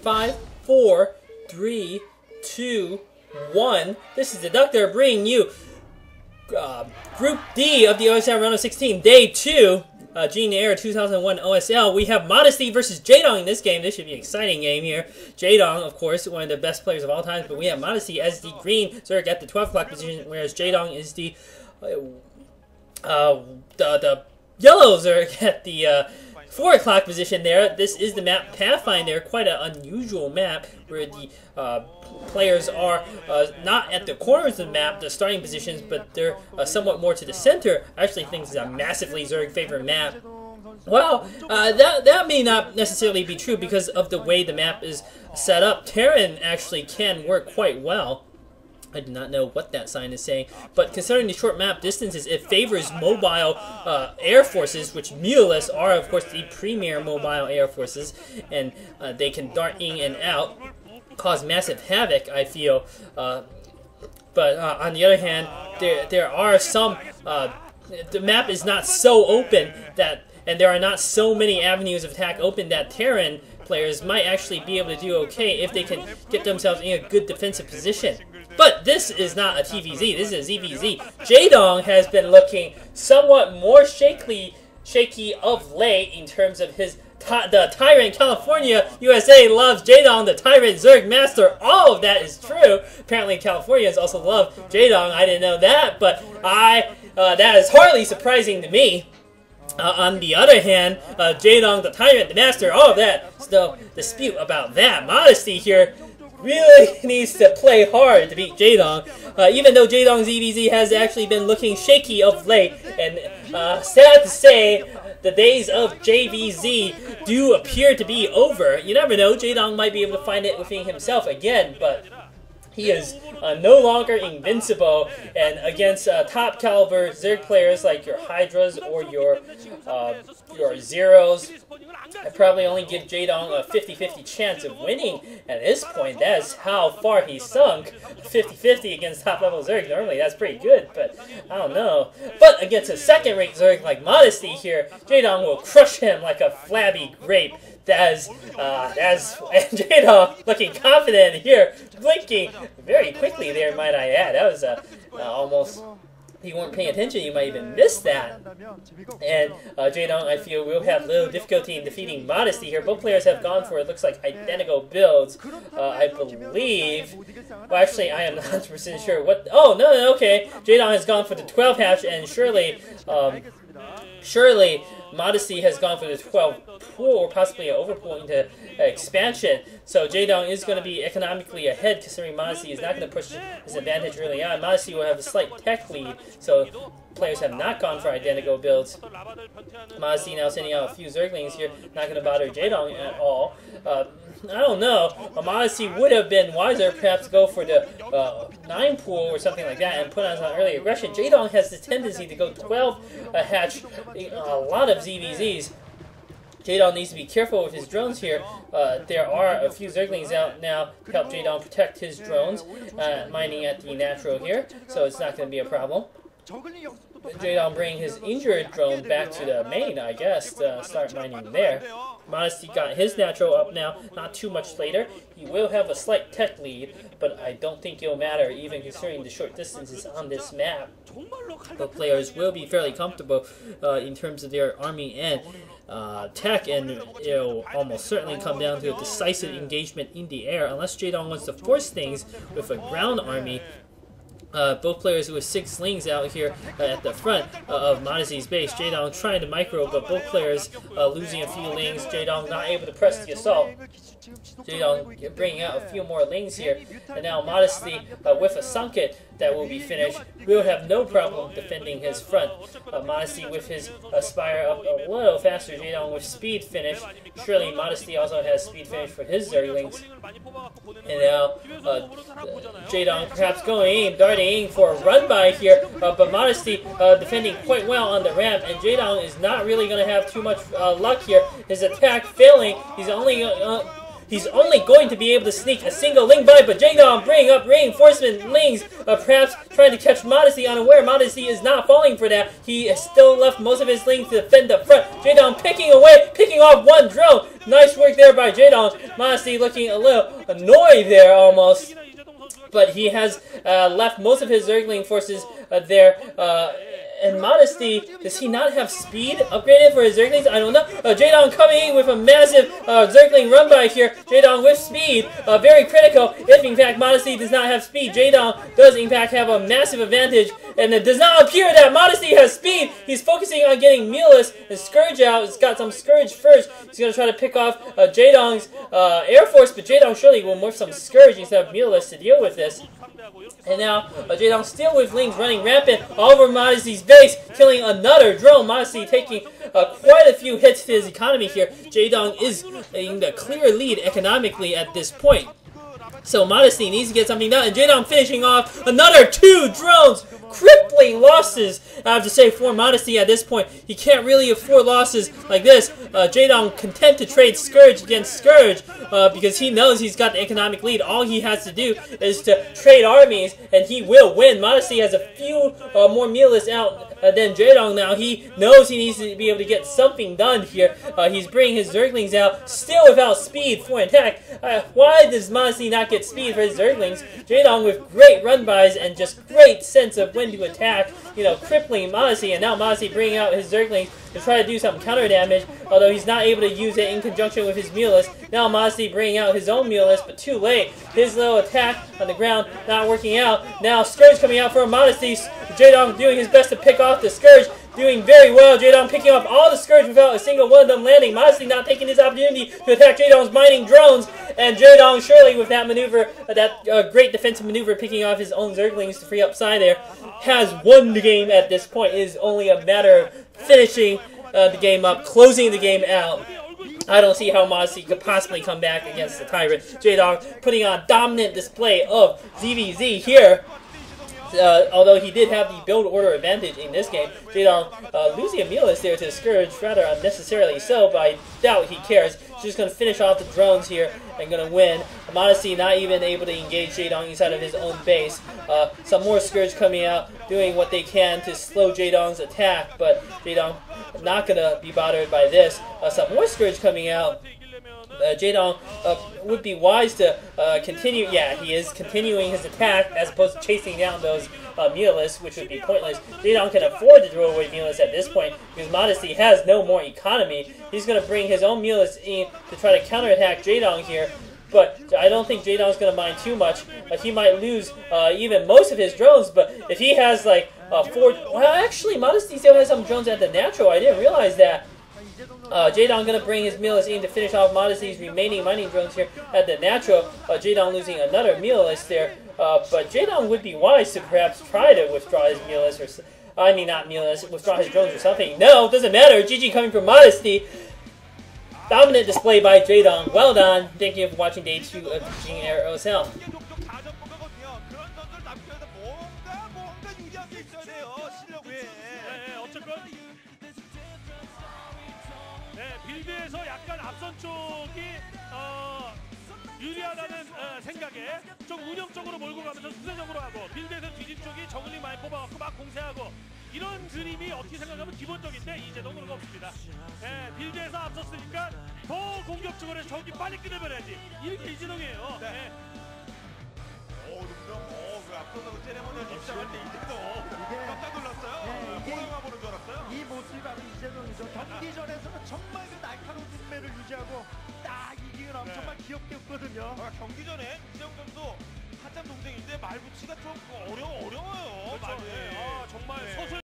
5, 4, 3, 2, 1. This is Deducter bringing you Group D of the OSL Ro16, Day 2. JinAir 2001 OSL. We have Modesty versus Jaedong in this game. This should be an exciting game here. Jaedong, of course, one of the best players of all time, but we have Modesty as the green Zerg at the 12 o'clock position, whereas Jaedong is the yellow Zerg at the 4 o'clock position there. This is the map Pathfinder, quite an unusual map where the players are not at the corners of the map, the starting positions, but they're somewhat more to the center. I actually think this is a massively Zerg favorite map. Well, that may not necessarily be true because of the way the map is set up. Terran actually can work quite well. I do not know what that sign is saying, but considering the short map distances, it favors mobile air forces, which Mulists are, of course, the premier mobile air forces, and they can dart in and out, cause massive havoc, I feel. But on the other hand, there are some... the map is not so open that, and there are not so many avenues of attack open that Terran players might actually be able to do okay if they can get themselves in a good defensive position. But this is not a TVZ, this is a ZVZ. Jaedong has been looking somewhat more shaky of late in terms of his the Tyrant California USA loves Jaedong, the Tyrant Zerg Master. All of that is true. Apparently Californians also love Jaedong. I didn't know that, but that is hardly surprising to me. On the other hand, Jaedong, the Tyrant, the Master, all of that, there's no dispute about that. Modesty here really needs to play hard to beat Jaedong, even though Jaedong's EVZ has actually been looking shaky of late, and sad to say, the days of JVZ do appear to be over. You never know, Jaedong might be able to find it within himself again, but he is no longer invincible, and against top caliber Zerg players like your Hydras or your Zeros, I probably only give Jaedong a 50-50 chance of winning at this point. That is how far he's sunk. 50-50 against top level Zerg. Normally that's pretty good, but I don't know. But against a second rate Zerg like Modesty here, Jaedong will crush him like a flabby grape. And Jaedong looking confident here, blinking very quickly there, might I add. That was almost, if you weren't paying attention, you might even miss that. And Jaedong, I feel, will have little difficulty in defeating Modesty here. Both players have gone for, it looks like, identical builds, I believe. Well, actually, I am not 100% sure what... Oh, no, okay. Jaedong has gone for the 12 hatch, and surely Modesty has gone for the 12 pool, or possibly an overpool into expansion. So Jaedong is going to be economically ahead, considering Modesty is not going to push his advantage early on. Modesty will have a slight tech lead, so players have not gone for identical builds. Modesty now sending out a few Zerglings here, not going to bother Jaedong at all. I don't know. Modesty would have been wiser, perhaps go for the 9 pool or something like that and put on some early aggression. Jaedong has the tendency to go 12 hatch a lot of ZVZs. Jaedong needs to be careful with his drones here. There are a few Zerglings out now to help Jaedong protect his drones, mining at the natural here, so it's not going to be a problem. Jaedong bringing his injured drone back to the main, I guess, to start mining there. Modesty got his natural up now, not too much later. He will have a slight tech lead, but I don't think it'll matter, even considering the short distances on this map. Both players will be fairly comfortable in terms of their army and tech, and it'll almost certainly come down to a decisive engagement in the air, unless Jaedong wants to force things with a ground army. Both players with 6 slings out here at the front of Modesty's base. Jaedong trying to micro, but both players losing a few lings. Jaedong not able to press the assault. Jaedong bringing out a few more lings here. And now Modesty with a sunken that will be finished will have no problem defending his front. Modesty with his Spire up a little faster. Jaedong with speed finish. Surely Modesty also has speed finish for his Zerglings. And now Jaedong perhaps going in, darting for a run by here, but Modesty defending quite well on the ramp, and Jaedong is not really going to have too much luck here. His attack failing. He's only going to be able to sneak a single ling by, but Jaedong bringing up reinforcement lings, perhaps trying to catch Modesty unaware. Modesty is not falling for that. He has still left most of his lings to defend the front. Jaedong picking off one drone. Nice work. work there by Jaedong. Modesty looking a little annoyed there almost. But he has left most of his Zergling forces there. And Modesty, does he not have speed upgraded for his Zerglings? I don't know. Jaedong coming in with a massive Zergling run by here. Jaedong with speed, very critical. If in fact Modesty does not have speed, Jaedong does in fact have a massive advantage. And it does not appear that Modesty has speed. He's focusing on getting Meatless and Scourge out. He's got some Scourge first. He's going to try to pick off Jaedong's Air Force, but Jaedong surely will morph some Scourge instead of Meatless to deal with this. And now, Jaedong still with Lings running rampant all over Modesty's base, killing another drone. Modesty taking quite a few hits to his economy here. Jaedong is in the clear lead economically at this point. So Modesty needs to get something done, and Jaedong finishing off another 2 drones. Crippling losses, I have to say, for Modesty at this point. He can't really afford losses like this. Jaedong content to trade Scourge against Scourge because he knows he's got the economic lead. All he has to do is to trade armies, and he will win. Modesty has a few more Meatless out than Jaedong now. He knows he needs to be able to get something done here. He's bringing his Zerglings out, still without speed for an attack. Why does Modesty not get speed for his Zerglings? Jaedong with great run-bys and just great sense of when to attack, you know, crippling Modesty, and now Modesty bringing out his Zerglings to try to do some counter damage, although he's not able to use it in conjunction with his Meatless. Now Modesty bringing out his own Meatless, but too late. His little attack on the ground not working out. Now Scourge coming out for Modesty. Jaedong doing his best to pick off the Scourge, doing very well. Jaedong picking off all the Scourge without a single one of them landing. Modesty not taking his opportunity to attack Jaedong's mining drones, and Jaedong surely with that maneuver, that great defensive maneuver, picking off his own Zerglings to free up Psy there, has won the game at this point. It is only a matter of finishing the game up, closing the game out. I don't see how Modesty could possibly come back against the Tyrant. Jaedong putting on dominant display of ZVZ here. Although he did have the build order advantage in this game, Jaedong losing a Meatless there to Scourge rather unnecessarily so, but I doubt he cares. He's just going to finish off the drones here and going to win. Modesty not even able to engage Jaedong inside of his own base. Some more Scourge coming out, doing what they can to slow Jaedong's attack, but Jaedong not going to be bothered by this. Some more Scourge coming out. Jaedong would be wise to continue. Yeah, he is continuing his attack as opposed to chasing down those Meatless, which would be pointless. Jaedong can afford to throw away Meatless at this point because Modesty has no more economy. He's going to bring his own Meatless in to try to counterattack Jaedong here. But I don't think Jaedong's going to mind too much. He might lose even most of his drones, but if he has like 4... Well, actually, Modesty still has some drones at the natural. I didn't realize that. Jaedong going to bring his Meatless in to finish off Modesty's remaining mining drones here at the natural. Jaedong losing another Meatless there. But Jaedong would be wise to perhaps try to withdraw his Meatless, or I mean not Meatless, withdraw his drones or something. No, doesn't matter. GG coming from Modesty. Dominant display by Jaedong. Well done. Thank you for watching day 2 of JinAir OSL. 빌드에서 약간 앞선 쪽이 유리하다는 생각에 좀 운영적으로 몰고 가면서 수세적으로 하고 빌드에서 뒤진 쪽이 저글링 많이 뽑아갖고 막 공세하고 이런 그림이 어떻게 생각하면 기본적인데 이제도 그런 거 없습니다. 빌드에서 앞섰으니까 더 공격적으로 해서 저기 빨리 끊어버려야지. 이렇게 이재동이에요. 네. 그 앞서서 세레모니를 입장할 때 이제도 깜짝 놀랐어요. 호랑아 보는 줄 알았어요. 이 모습이 바로 이재동이죠. 경기 전에서는 정말 그 날카로운 승패를 유지하고 딱 이기는 정말 귀엽게 웃거든요. 경기 전에 이재동 선수 한참 동생인데 말붙이가 좀 어려워요. 그렇죠. 정말 소설